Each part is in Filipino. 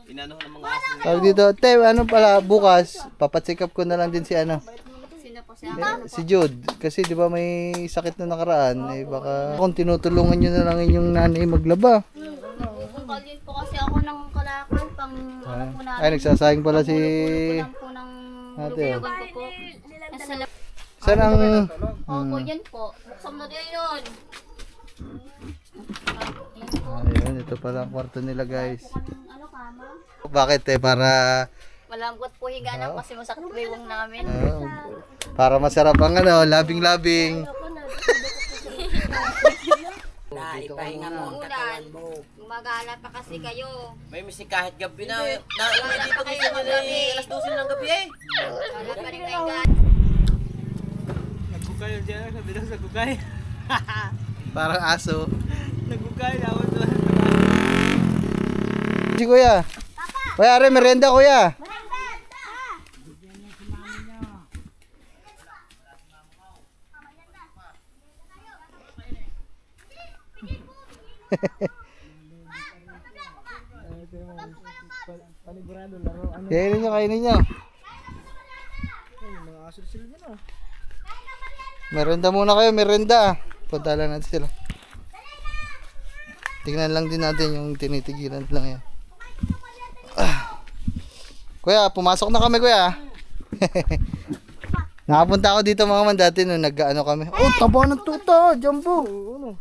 Inano ng mga aso. Tawag dito, te, ano pala, bukas, papacheck up ko na lang din si ano. Sino po Si Jude. Kasi di ba may sakit na nakaraan, eh baka kung tinutulungan nyo na lang inyong nanay maglaba. Kukalin po kasi ako ng kalakal pang ano po namin. Ay, nagsasayang pala si Kulang po ng ate. lulugan ko po. Nasa lab. Saan ang... Opo, yan po. Buksan mo din yun. Yan po. Ayun, ito pala ang kwarto nila guys. Ano kama? Bakit eh, para... Malambot po higa na kasi masakit po yung namin. Para masarap ang ano, labing-labing. Ipahinga mo ang katawan mo. Gumagala pa kasi kayo. May misi kahit gabi na. Nauwi dito kayo na alas 12 ng gabi eh. Wala pa rin kayo gan. Nagkukay yung dyan, sabi lang sa kukay. Parang aso. Nagkukay, ako doon. Si kuya. Kuya, are, merienda kuya. Panigurado, laro. Ano? Kainin nyo, kainin nyo. Mga aso sila nyo no? Merienda muna kayo, merienda. Punta lang natin sila. Tingnan lang din natin yung tinitigilan lang yan. Kuya, pumasok na kami kuya. Nakapunta ako dito mga man dati nung nag-ano kami. Oh, taba ng tuta, jumbo.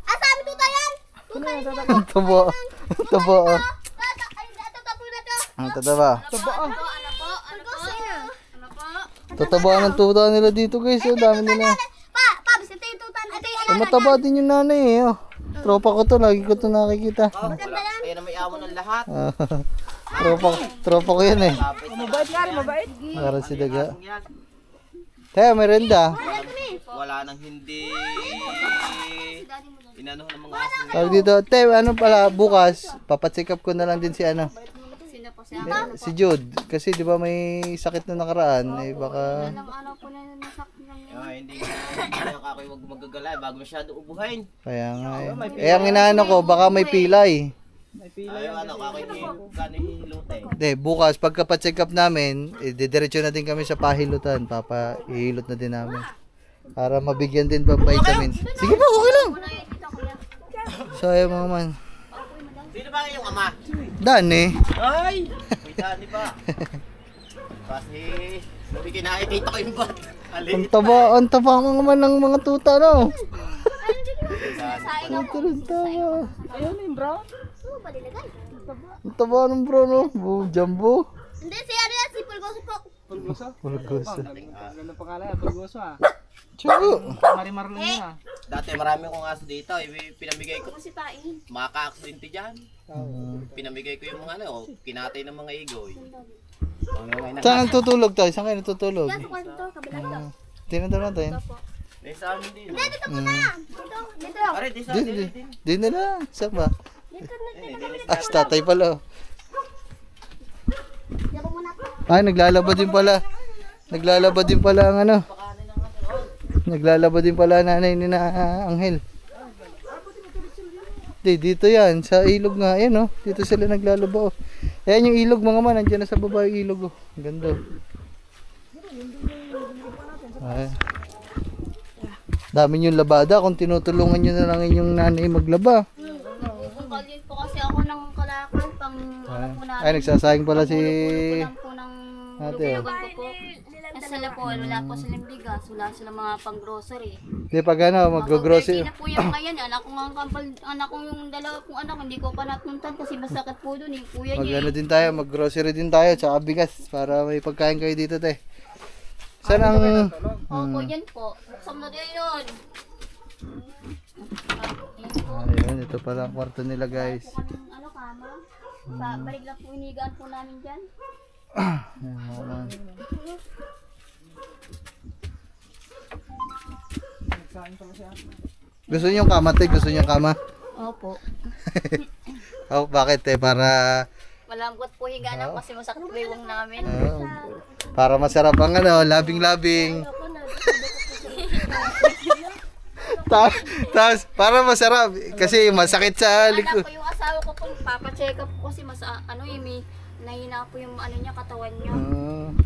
Ah, sabi tuta yan! Ang taba. Ang taba. Ay, ito tapo na to. Ang tataba. Taba. Ano po? Ano po? Ano po? Ano po? Tataba ng tuta nila dito guys. Oh, dami nila. Pa, bis ito yung tuta. Ito yung Oh, mataba din yung nanay eh. Oh. Tropa ko to, lagi ko to nakikita. Kaya na may amo ng lahat. Tropa ko yan eh. Mabait nga rin, mabait. Para si Daga. Kaya merenda. Wala nang hindi inano ng mga aso. Tawag dito, te, ano pala, bukas, papacheck up ko na lang din si ano. Sino po Si Jude. Kasi di ba may sakit na nakaraan, eh baka... ano po na nasak ng Hindi na kakoy wag magagala bago masyado ubuhin. Kaya nga eh. Eh, ang inaano ko, baka may pilay. May pila. Ay ano kakoy kanihilot eh. De, bukas, pagka-check up namin, didiretso na din kami sa pahilutan. Ihilot na din namin. Para mabigyan din pa vitamins. Sige ba, okay lang. Sayang mga man. Sino ba yung ama? Dani. Ay! May dani ba? Kasi sabi kinakikita ko yung bat. Ang taba mga man ng mga tuta, no? saing ako. Taba. Ayun yung brown. Oo, balilagay. Ang taba ng bro, no? Jumbo. Hindi, si ano yan, si Pulgoso po. Pulgoso? Pulgoso. Ganda pangalan, Pulgoso ah. Tsugo. Marimar lang yun ah. Dati marami kong aso dito. Pinamigay ko. Si Paing. Maka-aksidente dyan. Pinamigay ko yung mga ano, kinatay ng mga igoy. Saan natutulog tayo? Saan kayo natutulog? Yan, sa kwarto, kabila ito. Tingnan daw natin. May sa amin din. Hindi, dito muna. Dito. Pare, di sa Di, amin di, di na lang. Saan ba? Dito na. Ah, si tatay pala. Diyan po muna. Ay, naglalaba din pala. Naglalaba din pala ang ano. Naglalaba din pala nanay ni na Anghel. Dito yan, sa ilog nga. Ayan oh, dito sila naglalaba oh. Ayan yung ilog mga man, nandiyan na sa baba yung ilog oh. Ang ganda oh. Ay. Dami yung labada kung tinutulungan nyo na lang inyong nanay maglaba. Kukalin po kasi ako ng kalakal pang ano po namin. Ay, nagsasayang pala si Kulang po ng ate oh. lulugan ko po. Sila po, wala po silang bigas, wala silang mga pang-grocery. Di pag ano, mag-grocery. Mag-birthday na po yung ngayon, anak ko nga ang kampal, anak ko yung dalawa kong anak, hindi ko pa napuntan kasi masakit po dun eh, kuya niya. Mag-ano din tayo, mag-grocery din tayo, tsaka bigas para may pagkain kayo dito te. Saan ang... Opo, yan po. Buksan mo din yun. Ayun, ito pala ang kwarto nila guys. Ano kama? Balik lang po inigaan po namin dyan. Ayan, mga man. Gusto niyo kama te? Gusto niyo kama? Opo. Oh, bakit te? Para... Malambot po higa na kasi masakit po yung namin. Para masarap ang ano, labing-labing. Tapos, para masarap. Kasi masakit sa Anak likod. ko yung asawa ko pong papacheck up ko kasi ano yung nahina po yung ano niya, katawan niya.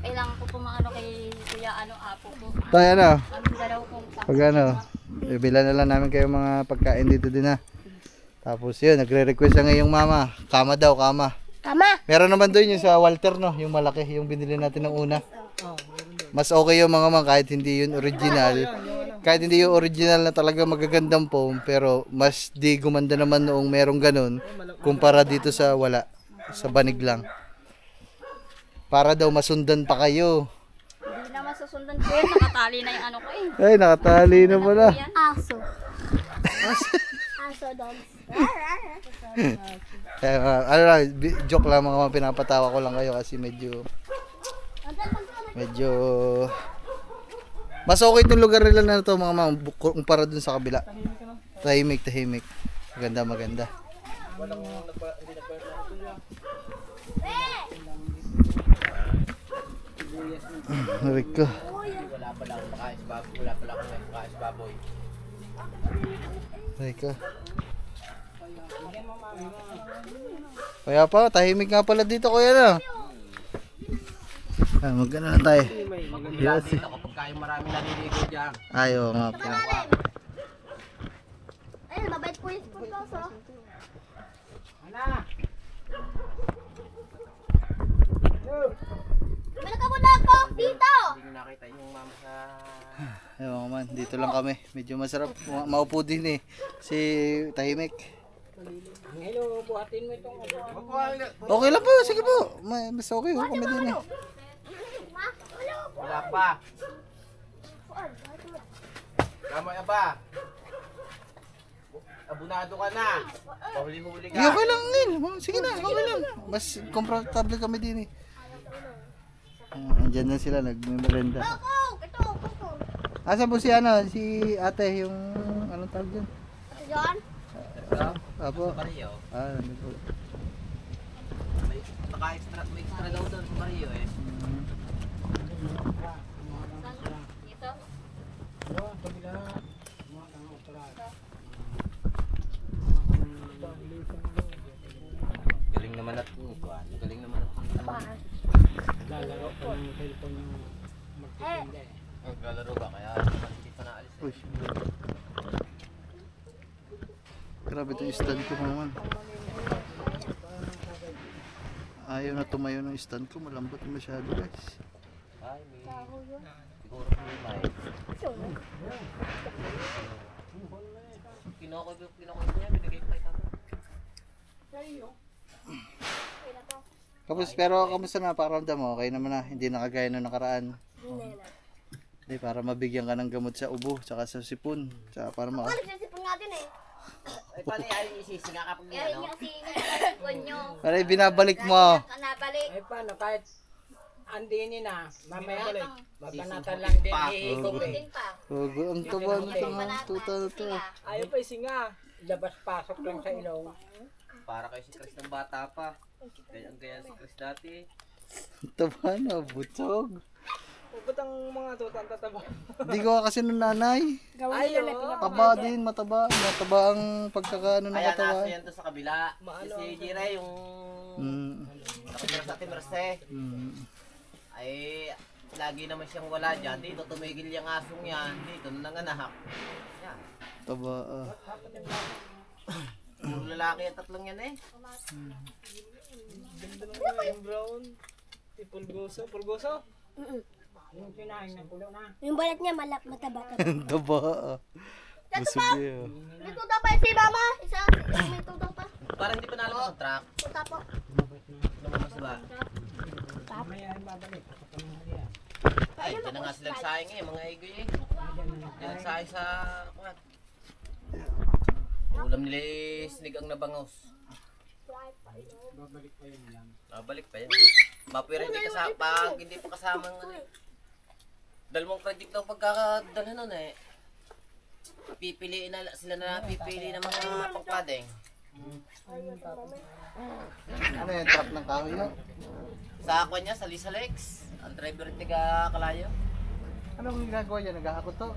Kailangan ko po maano kay kuya apo po. Tayo ano? Ang dalaw kong Pag ano, bibilan na lang namin kayo mga pagkain dito din ha. Tapos yun, nagre-request na ngayong mama. Kama daw, kama. Kama! Meron naman doon yung sa Walter no, yung malaki, yung binili natin ng una. Mas okay yung mga man kahit hindi yun original. Kahit hindi yung original na talaga magagandang foam, pero mas di gumanda naman noong merong ganun kumpara dito sa wala, sa banig lang. Para daw masundan pa kayo. Hindi na masusundan ko yan, nakatali na yung ano ko eh. Ay, nakatali na pala. Aso. Aso dogs. Ano lang, joke lang mga man, pinapatawa ko lang kayo kasi medyo mas okay itong lugar nila na ito mga ma'am kumpara dun sa kabila. Tahimik. Maganda. Rico. Wala pala akong makais baboy. Rico. Kaya pa, tahimik nga pala dito kuya na. Magana na tayo. Yes. Dito kapag kayong marami naliligo dyan. Ayaw nga po. Ayun, mabait po yung spurgoso. Balik ka muna ako dito! Hindi nyo nakita yung mama sa... Ayaw man, dito lang kami. Medyo masarap. Maupo din eh. Si tahimik. Hello, buhatin mo itong Okay lang po, sige po. Mas okay ho kami din eh. Wala pa. Kamay ba? Abunado ka na. Pahuli-huli ka. Okay lang din. Sige na, okay lang. Mas comfortable kami din eh. Andyan na sila, nagme-merenda. Asan po si ano, si ate, yung anong tawag dyan? Ate John? Apo. Mario. Nandun po. May extra daw doon sa Mario eh. Dito? Galing naman at galing naman at lalaro ko ng cellphone yung magtitinda eh. Naglalaro ba kaya hindi pa naalis eh. Uy. Grabe itong stand ko naman. Ayaw na tumayo ng stand ko, malambot na masyado guys. Ay, may... Siguro may may. Kinukoy niya, binigay ko kay tata. Kapos, pero kamusta na pakiramdam mo? Okay naman na, hindi na kagaya nung nakaraan. Hindi, para mabigyan ka ng gamot sa ubo, tsaka sa sipon. Tsaka para maka... Nagsisipon nga din eh. Ay, paano yung isisinga kapag Kaya ano? yung sipon nyo. Para ibinabalik mo. Nabalik. Eh paano kahit andini na, mamaya mabanatan lang din ihigop eh. Din pa. Ang taba na ito mga tuta na ito. Ayaw pa isinga, labas-pasok lang sa ilong. Para kayo si Chris ng bata pa. Ganyan si Chris dati. Ang taba na, butsog. Ba't ang mga tuta ang tataba? Hindi ko kasi nung nanay. Ayaw, Taba din, mataba. Mataba ang pagkakaano ng Kaya katawan. nasa yan doon sa kabila. Si Jire yung... nakatira sa Timerse. Ay, lagi naman siyang wala dyan. Dito tumigil yung asong yan. Dito nanganak. Yan. Taba. Puro lalaki ang tatlong yan eh. Ganda naman yung brown. Pulgoso. Yung pinahin na pulo na. Yung balat niya mataba. Taba. Busog niya. May tuta pa si mama. Isa, may tuta pa. Parang hindi pa nalabas ang truck. Tuta po. Lumabas ba? Mamaya ay babalik. Ay, dyan na nga sila nagsaing eh. Mga igoy eh. Dyan nagsaing sa... kuwan. Ulam nila eh, sinigang na bangos. Babalik pa yun lang. Babalik pa yan. Mapira hindi kasama, pag hindi pa kasama ng ano eh. Dalawang project daw pagkakadala nun eh. Pipiliin na sila na pipili ng mga pagpadeng. Ano yung truck ng kahoy yun? Sa ako niya, sa Lisa Lex. Ang driver at tiga Kalayo. Anong ginagawa niya? Naghahakot to?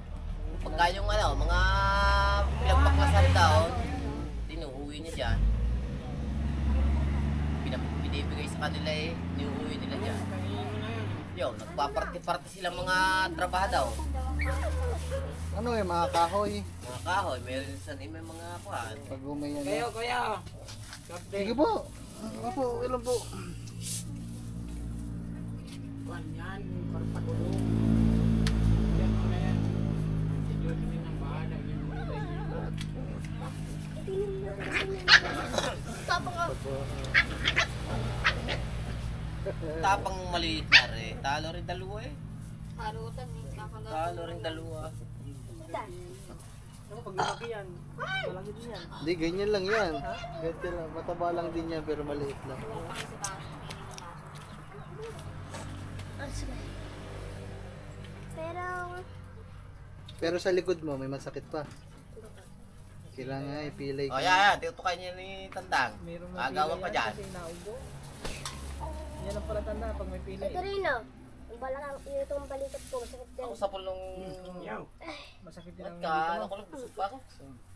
Pagka yung ano, mga pinagpaklasan daw, tinuuwi niya dyan. binibigay sa kanila eh, niuwi nila dyan. Yun, nagpaparty-party silang mga trabahadaw. Ano eh, mga kahoy. Mga kahoy, meron sa may mga kuhan. Pag umayan Kayo, na. kuya. Kapte. Sige po. Ano po, ilan po? Kuhan yan, parpakulong. Yan mo na yan. Si Diyos din ang bahala. Yan mo na yan. Tapang maliit na rin. Talo rin dalawa eh. Harutan eh. Talo rin dalawa. Ano, pag lumaki yan, malaki din yan. Hindi, ganyan lang yan. Ganyan lang. Mataba lang din yan pero maliit lang. Pero sa likod mo may masakit pa. Kailangan ipilay O yan, tinutukan niya ni Tandang. Mayroong Agawan pa dyan. kasi naubo. Yan ang pala tanda pag may pila. Ito rin oh. Ang balakang itong balikat ko, masakit din. Ako sa pulong... Masakit din Ba't ang ka? Ano ko lang, busog pa ako.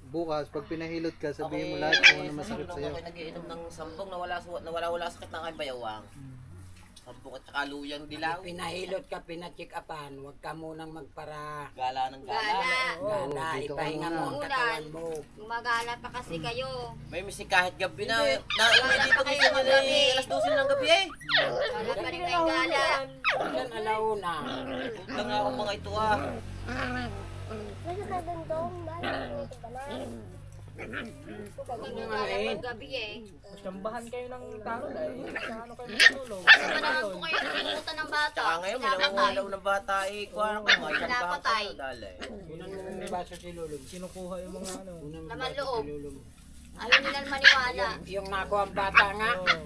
Bukas, pag pinahilot ka, sabihin mo Okay, lahat kung ano masakit nung sa'yo. ako'y nag-iinom ng sambong nawala sakit ng aking bayawang. Sambong at saka luyang dilaw. Pinahilot ka, pinacheck upan. Huwag ka munang magpara. Gala ng gala. Gala. Gala, dito ka ipahinga mo ang muna. katawan mo. Gumagala pa kasi kayo. May misi kahit gabi na. Nauwi dito kasi na alas 12 ng gabi eh. Gala pa rin kayo gala. Yan, alauna. Punta nga ako mga ito ah. Kasi ka doon doon, ito ba na? Hindi gala pag gabi eh. Sambahan kayo ng tanod eh. Sa ano kayo matulog? Saan naman po kayo nakikita ng bata? Tsaka ngayon, may nangungunaw ng bata eh. Kuha na ko, may sambahan Pinapatay. ko dali. Unang mo baso si Lulong. Kinukuha yung mga ano. Unang Laman baso loob. si Lulong. Ayaw nilang maniwala. Yung nakuha ang bata nga, Oo.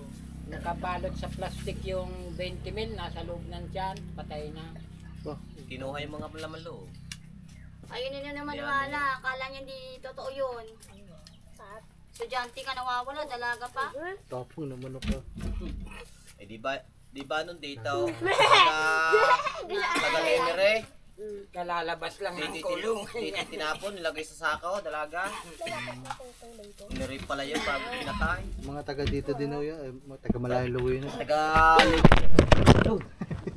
nakabalot sa plastic yung 20 mil, nasa loob ng tiyan, patay na. Kinuha yung mga laman loob. Ayaw nila naman maniwala. Akala niya hindi totoo yun. Estudyante ka nawawala, dalaga pa. Tapong naman ako. Eh di ba nung dito? Taga-lemere. Kalalabas lang ng kulong. Tinapon, nilagay sa sako, dalaga. Nirip pala yun bago pinatay. Mga taga dito din o yan. Mga taga malayong luwi na.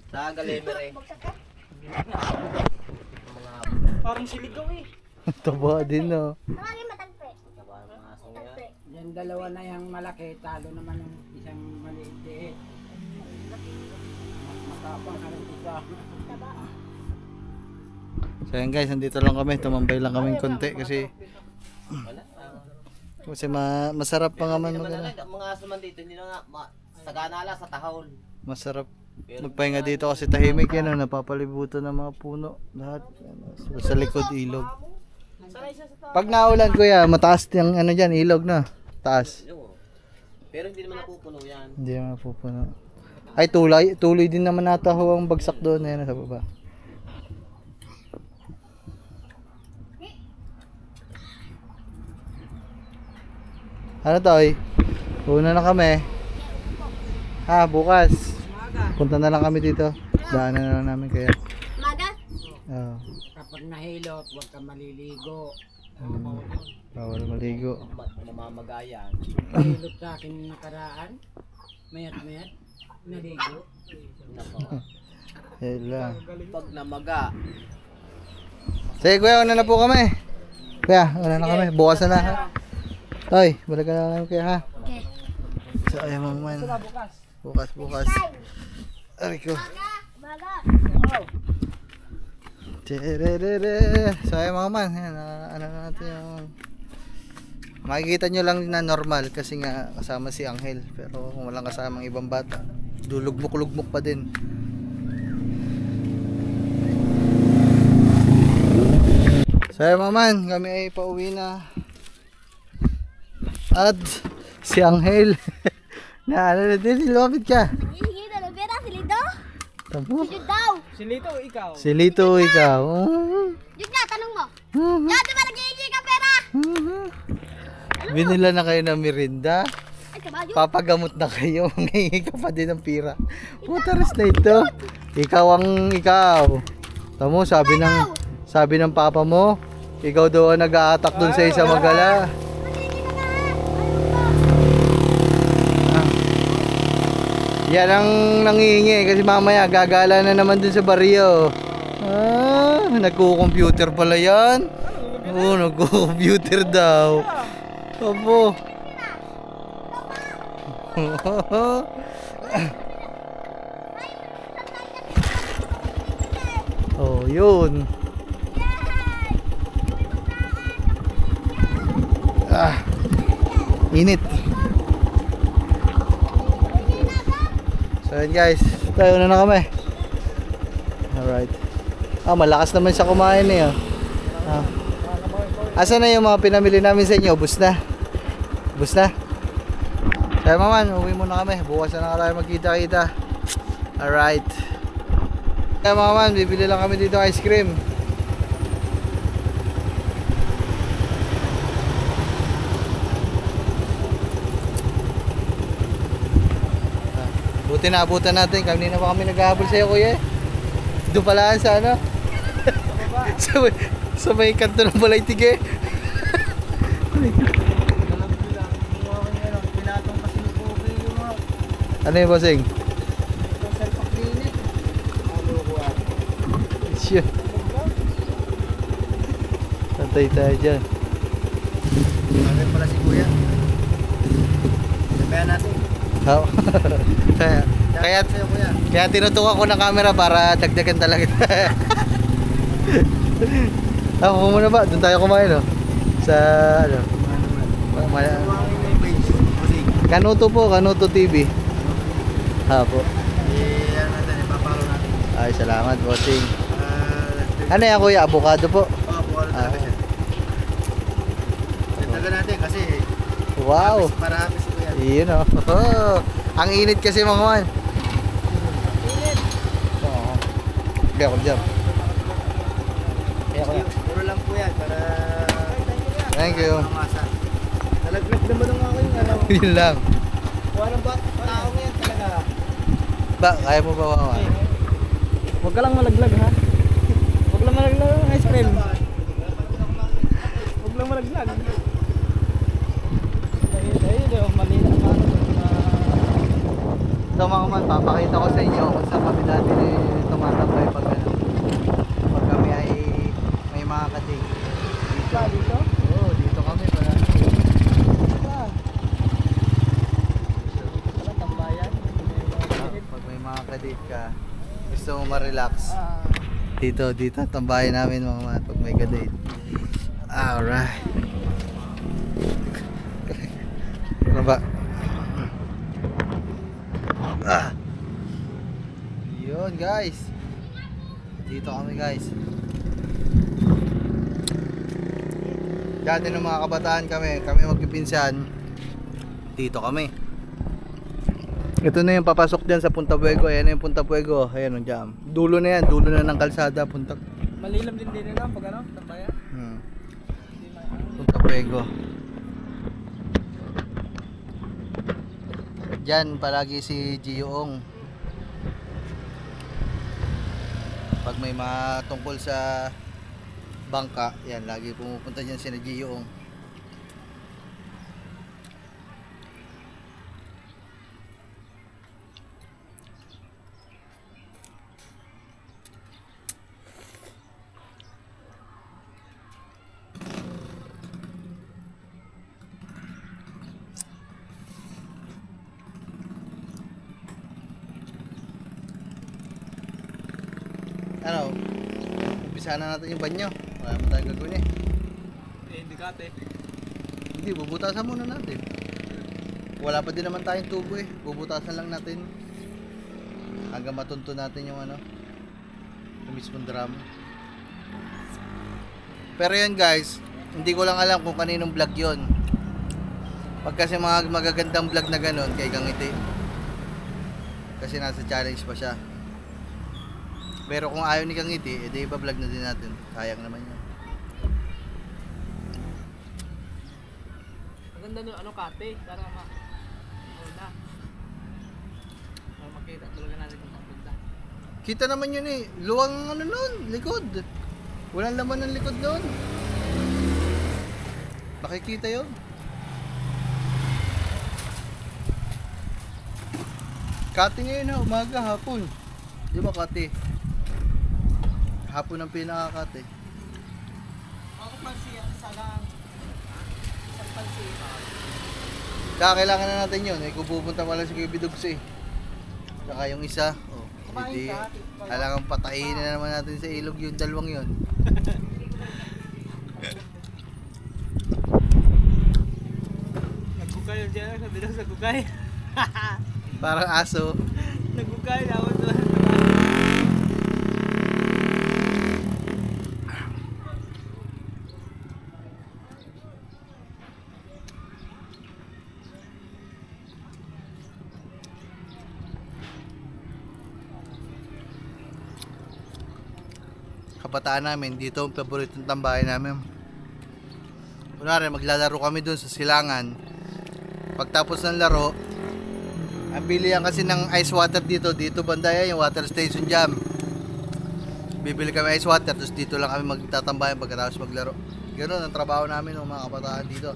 Taga-lemere. Parang siligaw eh. Taba din no. Tawagin matagpe. Yan dalawa na yung malaki, talo naman yung isang maliit eh. Matapang ka rin isa. So yan guys, nandito lang kami. Tumambay lang kami konti kasi masarap pa nga man Hindi naman magana. ang mga aso man dito, hindi na nga saganala sa tahol. Masarap magpahinga dito kasi tahimik yan. Napapalibutan ng mga puno. Lahat. Sa likod ilog. Pag naulan kuya, mataas yung ano dyan, ilog na. Taas. Yun. Pero hindi naman napupuno yan. Hindi naman pupuno. Ay tuloy din naman nataho ang bagsak doon. Ayan sa baba. Ano Toy? Una na kami. Ha, bukas. Punta na lang kami dito. Daanan na lang namin kaya. Maga? Oo. Kapag nahilot, huwag ka maliligo. Bawal maligo. Namamagayan. Nahilot sa akin yung nakaraan, mayat, naligo. Ayun lang. Pag namaga, Sige kuya, una na po kami. Kuya, una na kami. Bukas na ha. Toy, balik ka na lang kuya ha. Okay. So ayun mga man. Bukas. Aray ko. Baga. Tirerere. So ayun mga man. Yan, ano natin yung... Makikita nyo lang na normal kasi nga kasama si Angel. Pero kung walang kasamang ibang bata, lulugmok-lugmok pa din. So ayun mga man, kami ay pauwi na. At si Angel na ano na din, lumapit ka. Sige, dala pera, silito. Tabo. Yun daw. Si Lito, ikaw. Si Lito, ikaw. Yun nga, tanong mo. Yan, di ba nag-iigi ka pera? Binila na kayo ng merinda. Ay, kabayo. Papagamot na kayo. Ngayon ka pa din ng pira. Putaris na ito. Ikaw ang ikaw. Tamo, sabi ng papa mo, ikaw daw ang nag-a-attack dun sa isa magala. Yan ang nangihingi kasi mamaya gagala na naman dun sa baryo. Ah, nagko-computer pala yan. Oo, nagko-computer daw. Opo. Oh, yun. Ah, init. So yun guys, tayo na kami. Alright. Malakas naman siya kumain eh. Asa na yung mga pinamili namin sa inyo? Ubus na? Ubus na? Kaya maman, uwi muna kami. Bukas na lang tayo magkita-kita. Alright. Kaya maman, bibili lang kami dito ice cream. Buti na abutan natin. Kanina pa kami naghahabol sa'yo, kuya. Doon pala sa ano? sa may kanto ng balay tige. Ano yung basing? Shit. Tantay tayo dyan. Ano pala si kuya? Sabayan natin. Kaya tinutukan ko ng camera para dagdagan talaga. Ako muna ba? Doon tayo kumain, no? Sa ano? Kanuto po, Kanuto TV. Po. Ano natin, ipapalo natin. Ay, salamat, bossing. Ano yan, kuya? Avocado po? Avocado talaga siya. Dagdagan natin kasi Wow! para happy si kuya. Yun, oh. Ang init kasi mga man. Init! Oo. Kaya ko dyan. Puro lang po yan para Thank you. mamasa. Nalaglag naman ang ako yung ano. Yun lang. Walang ba? Tao yan talaga. Ba, kaya mo ba mga man? Huwag ka lang malaglag ha. Huwag lang malaglag ang ice cream. Huwag lang malaglag. Ayun, mali na naman. Ito mga man, papakita ko sa inyo kung saan kami dati tumatambay pag ano. Pag kami ay may mga kating. Dito? Dito? Oo, dito kami para. Wala tambayan. Pag may mga kadate ka, gusto mo ma-relax. Dito, tambayan namin mga man pag may kadate. Alright. Ano ba? Yun guys. Dito kami guys. Dati ng mga kabataan kami magpipinsan. Dito kami. Ito na yung papasok dyan sa Punta Puego. Ayan na yung Punta Puego. Ayan yung jam. Dulo na yan. Dulo na ng kalsada. Malilam din nila pag ano, tambayan. Punta Puego. Diyan palagi si Gioong. Pag may matungkol sa bangka, yan lagi pumupunta diyan si Gioong. Ano? Umpisa na natin yung banyo. Wala pa tayong gagawin eh. Indicate. Hindi, bubutasan muna natin. Wala pa din naman tayong tubo eh. Bubutasan lang natin. Hanggang matunto natin yung ano. Yung mismong drum. Pero yun guys, hindi ko lang alam kung kaninong vlog yun. Pag kasi mga magagandang vlog na ganun, kay Gangiti. Kasi nasa challenge pa siya. Pero kung ayaw ni Gangiti, edi iba-vlog na din natin. Sayang naman yun. Maganda nyo, ano kate, para una. Para makita talaga natin kung papunta. Kita naman yun eh. Luwang ano nun, likod. Walang laman ng likod nun. Makikita yun. Kati ngayon na, umaga, hapon. Di ba kati? Hapon ang pinakakati. Ako pansi, isa lang. Isang pansi. Kaya kailangan na natin yun. Kung pupunta pala si Kuya Bidogs eh. Saka yung isa. Oh, hindi. Kailangan patayin na naman natin sa ilog yung dalawang yun. Nagkukay yung dyan. Sabi daw sa kukay. Parang aso. Nagkukay. Ako doon. Kabataan namin, dito ang paboritong tambahay namin. Kunwari, maglalaro kami dun sa silangan. Pagtapos ng laro, ang bilihan kasi ng ice water dito banda yan, yung water station jam. Bibili kami ice water, tapos dito lang kami magtatambayan pagkatapos maglaro. Ganun ang trabaho namin ng mga kabataan dito.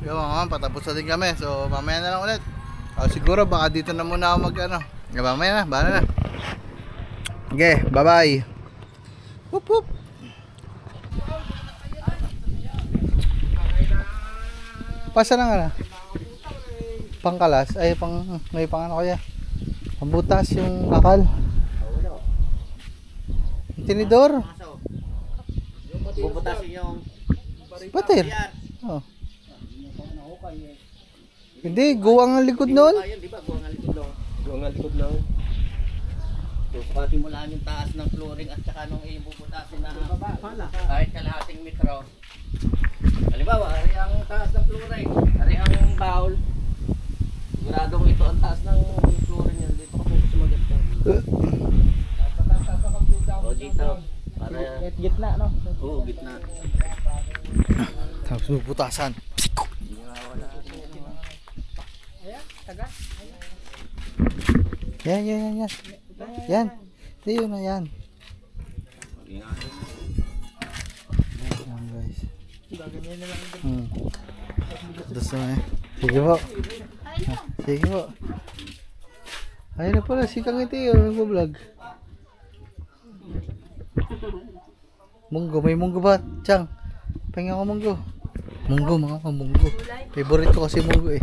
Yung mga patapos na din kami. So mamaya na lang ulit. Siguro baka dito na muna ako mag ano. Mamaya na, bahala na. Okay, bye bye. Whoop whoop. Pasa na nga na. Pangkalas. Ay may pang ano kaya. Pambutas yung akal. Tinidor. Bubutasin yung Pater. Oh. Hindi, guwang ang likod noon. ayun, di ba? Buwang ang likod lang. Buwang ang likod lang. So, pati mo lang yung taas ng flooring at saka nung ibubutasin na kahit kalahating metro. Halimbawa, ari ang taas ng flooring, ari ang bowl. Siguradong ito ang taas ng flooring yan. Dito ka po sumagat ka. O dito. Para... Gitna, no? Oo, gitna. Tapos bubutasan. Yan. Yan. Yun na yan. Yan guys. Tapos na eh. Sige po. Sige po. Ayun na pala si Kang Iti yung nagbablog. Munggo, may munggo ba? Chang, pahinga ko munggo. Munggo, mga munggo. Favorite ko kasi munggo eh.